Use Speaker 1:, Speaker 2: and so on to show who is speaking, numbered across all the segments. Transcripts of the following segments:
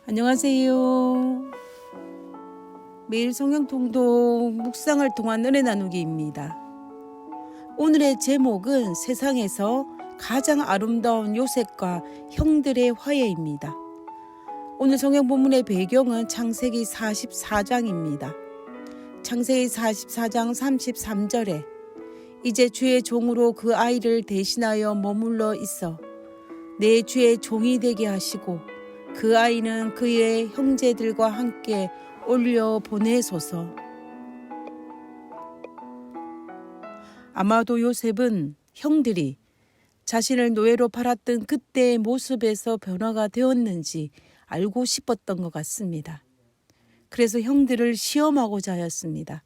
Speaker 1: 안녕하세요. 매일 성경 통독 묵상을 통한 은혜 나누기입니다. 오늘의 제목은 세상에서 가장 아름다운 요셉과 형들의 화해입니다. 오늘 성경 본문의 배경은 창세기 44장입니다. 창세기 44장 33절에 이제 주의 종으로 그 아이를 대신하여 머물러 있어 내 주의 종이 되게 하시고 그 아이는 그의 형제들과 함께 올려 보내소서. 아마도 요셉은 형들이 자신을 노예로 팔았던 그때의 모습에서 변화가 되었는지 알고 싶었던 것 같습니다. 그래서 형들을 시험하고자 하였습니다.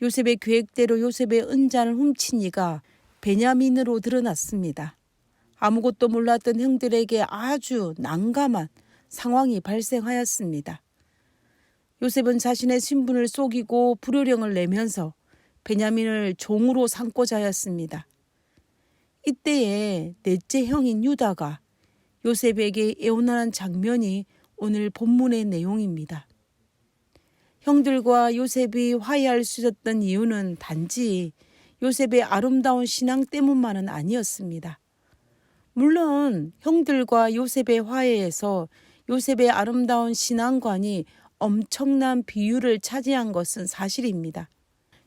Speaker 1: 요셉의 계획대로 요셉의 은잔을 훔친 이가 베냐민으로 드러났습니다. 아무것도 몰랐던 형들에게 아주 난감한 상황이 발생하였습니다. 요셉은 자신의 신분을 속이고 불효령을 내면서 베냐민을 종으로 삼고자 하였습니다. 이때에 넷째 형인 유다가 요셉에게 애원하는 장면이 오늘 본문의 내용입니다. 형들과 요셉이 화해할 수 있었던 이유는 단지 요셉의 아름다운 신앙 때문만은 아니었습니다. 물론 형들과 요셉의 화해에서 요셉의 아름다운 신앙관이 엄청난 비율을 차지한 것은 사실입니다.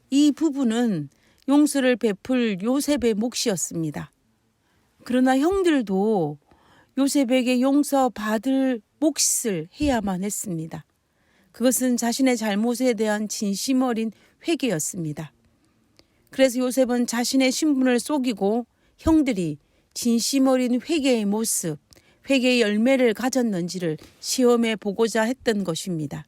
Speaker 1: 이 부분은 용서를 베풀 요셉의 몫이었습니다. 그러나 형들도 요셉에게 용서받을 몫을 해야만 했습니다. 그것은 자신의 잘못에 대한 진심 어린 회개였습니다. 그래서 요셉은 자신의 신분을 속이고 형들이 진심 어린 회개의 모습, 회개의 열매를 가졌는지를 시험해 보고자 했던 것입니다.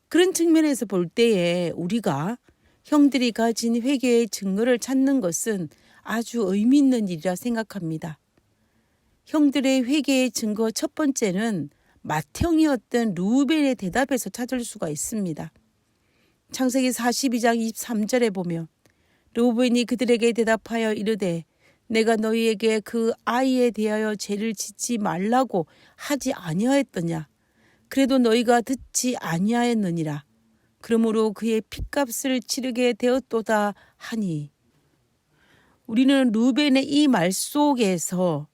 Speaker 1: 그런 측면에서 볼 때에 우리가 형들이 가진 회개의 증거를 찾는 것은 아주 의미 있는 일이라 생각합니다. 형들의 회개의 증거 첫 번째는 맏형이었던 르우벤의 대답에서 찾을 수가 있습니다. 창세기 42장 23절에 보면 르우벤이 그들에게 대답하여 이르되 내가 너희에게 그 아이에 대하여 죄를 짓지 말라고 하지 아니하였더냐. 그래도 너희가 듣지 아니하였느니라. 그러므로 그의 핏값을 치르게 되었도다 하니. 우리는 르우벤의 이 말 속에서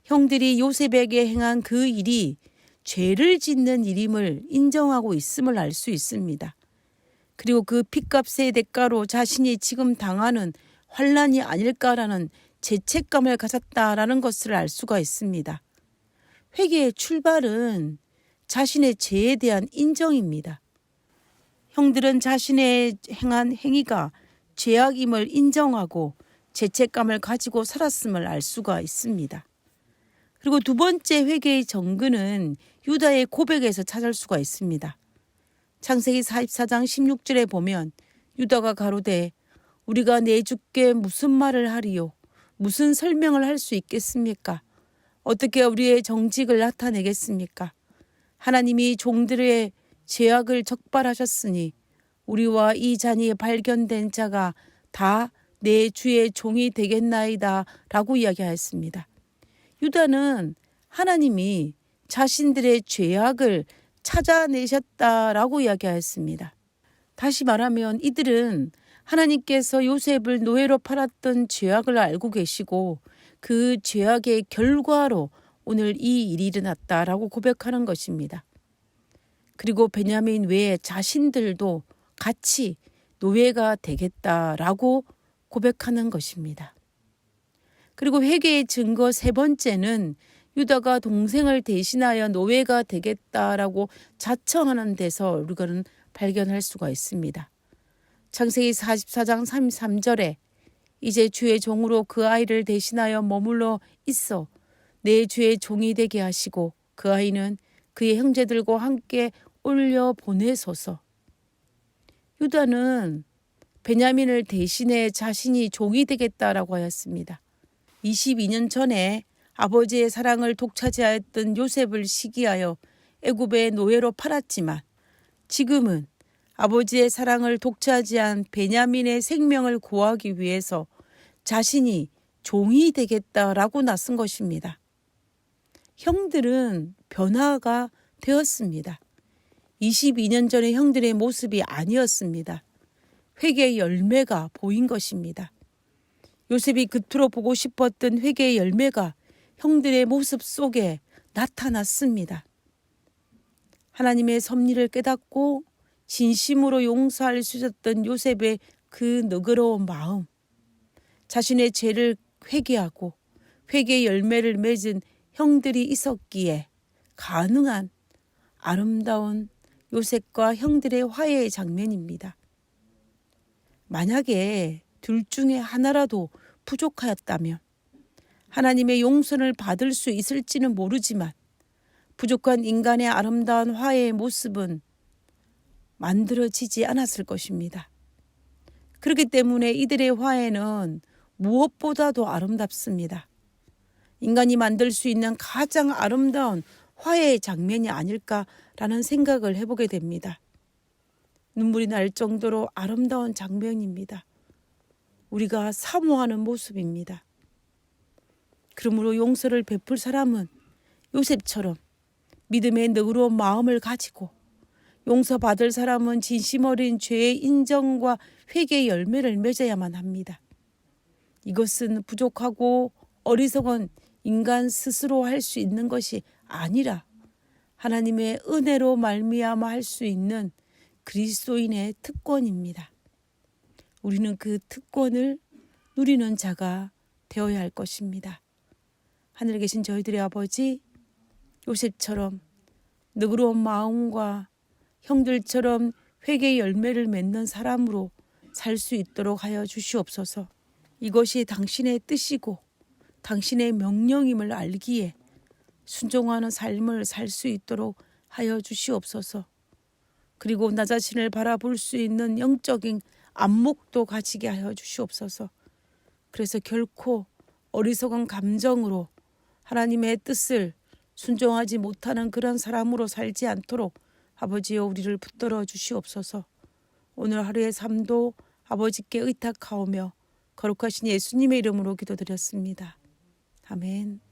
Speaker 1: 형들이 요셉에게 행한 그 일이 죄를 짓는 일임을 인정하고 있음을 알 수 있습니다. 그리고 그 핏값의 대가로 자신이 지금 당하는 환난이 아닐까라는 죄책감을 가졌다라는 것을 알 수가 있습니다. 회개의 출발은 자신의 죄에 대한 인정입니다. 형들은 자신의 행한 행위가 죄악임을 인정하고 죄책감을 가지고 살았음을 알 수가 있습니다. 그리고 두 번째 회개의 정근은 유다의 고백에서 찾을 수가 있습니다. 창세기 44장 16절에 보면 유다가 가로되 우리가 내 주께 무슨 말을 하리요? 무슨 설명을 할 수 있겠습니까? 어떻게 우리의 정직을 나타내겠습니까? 하나님이 종들의 죄악을 적발하셨으니 우리와 이 잔이 발견된 자가 다 내 주의 종이 되겠나이다 라고 이야기하였습니다. 유다는 하나님이 자신들의 죄악을 찾아내셨다라고 이야기하였습니다. 다시 말하면 이들은 하나님께서 요셉을 노예로 팔았던 죄악을 알고 계시고 그 죄악의 결과로 오늘 이 일이 일어났다라고 고백하는 것입니다. 그리고 베냐민 외에 자신들도 같이 노예가 되겠다라고 고백하는 것입니다. 그리고 회개의 증거 세 번째는 유다가 동생을 대신하여 노예가 되겠다라고 자청하는 데서 우리는 발견할 수가 있습니다. 창세기 44장 33절에 이제 주의 종으로 그 아이를 대신하여 머물러 있어 내 주의 종이 되게 하시고 그 아이는 그의 형제들과 함께 올려 보내소서. 유다는 베냐민을 대신해 자신이 종이 되겠다라고 하였습니다. 22년 전에 아버지의 사랑을 독차지하였던 요셉을 시기하여 애굽의 노예로 팔았지만 지금은 아버지의 사랑을 독차지한 베냐민의 생명을 구하기 위해서 자신이 종이 되겠다라고 나선 것입니다. 형들은 변화가 되었습니다. 22년 전의 형들의 모습이 아니었습니다. 회개의 열매가 보인 것입니다. 요셉이 그토록 보고 싶었던 회개의 열매가 형들의 모습 속에 나타났습니다. 하나님의 섭리를 깨닫고 진심으로 용서할 수 있었던 요셉의 그 너그러운 마음, 자신의 죄를 회개하고 회개의 열매를 맺은 형들이 있었기에 가능한 아름다운 요셉과 형들의 화해의 장면입니다. 만약에 둘 중에 하나라도 부족하였다면 하나님의 용서를 받을 수 있을지는 모르지만 부족한 인간의 아름다운 화해의 모습은 만들어지지 않았을 것입니다. 그렇기 때문에 이들의 화해는 무엇보다도 아름답습니다. 인간이 만들 수 있는 가장 아름다운 화해의 장면이 아닐까라는 생각을 해보게 됩니다. 눈물이 날 정도로 아름다운 장면입니다. 우리가 사모하는 모습입니다. 그러므로 용서를 베풀 사람은 요셉처럼 믿음의 너그러운 마음을 가지고 용서받을 사람은 진심 어린 죄의 인정과 회개의 열매를 맺어야만 합니다. 이것은 부족하고 어리석은 인간 스스로 할 수 있는 것이 아니라 하나님의 은혜로 말미암아 할 수 있는 그리스도인의 특권입니다. 우리는 그 특권을 누리는 자가 되어야 할 것입니다. 하늘에 계신 저희들의 아버지, 요셉처럼 너그러운 마음과 형들처럼 회개의 열매를 맺는 사람으로 살 수 있도록 하여 주시옵소서. 이것이 당신의 뜻이고 당신의 명령임을 알기에 순종하는 삶을 살 수 있도록 하여 주시옵소서. 그리고 나 자신을 바라볼 수 있는 영적인 안목도 가지게 하여 주시옵소서. 그래서 결코 어리석은 감정으로 하나님의 뜻을 순종하지 못하는 그런 사람으로 살지 않도록 아버지여 우리를 붙들어 주시옵소서. 오늘 하루의 삶도 아버지께 의탁하오며 거룩하신 예수님의 이름으로 기도드렸습니다. 아멘.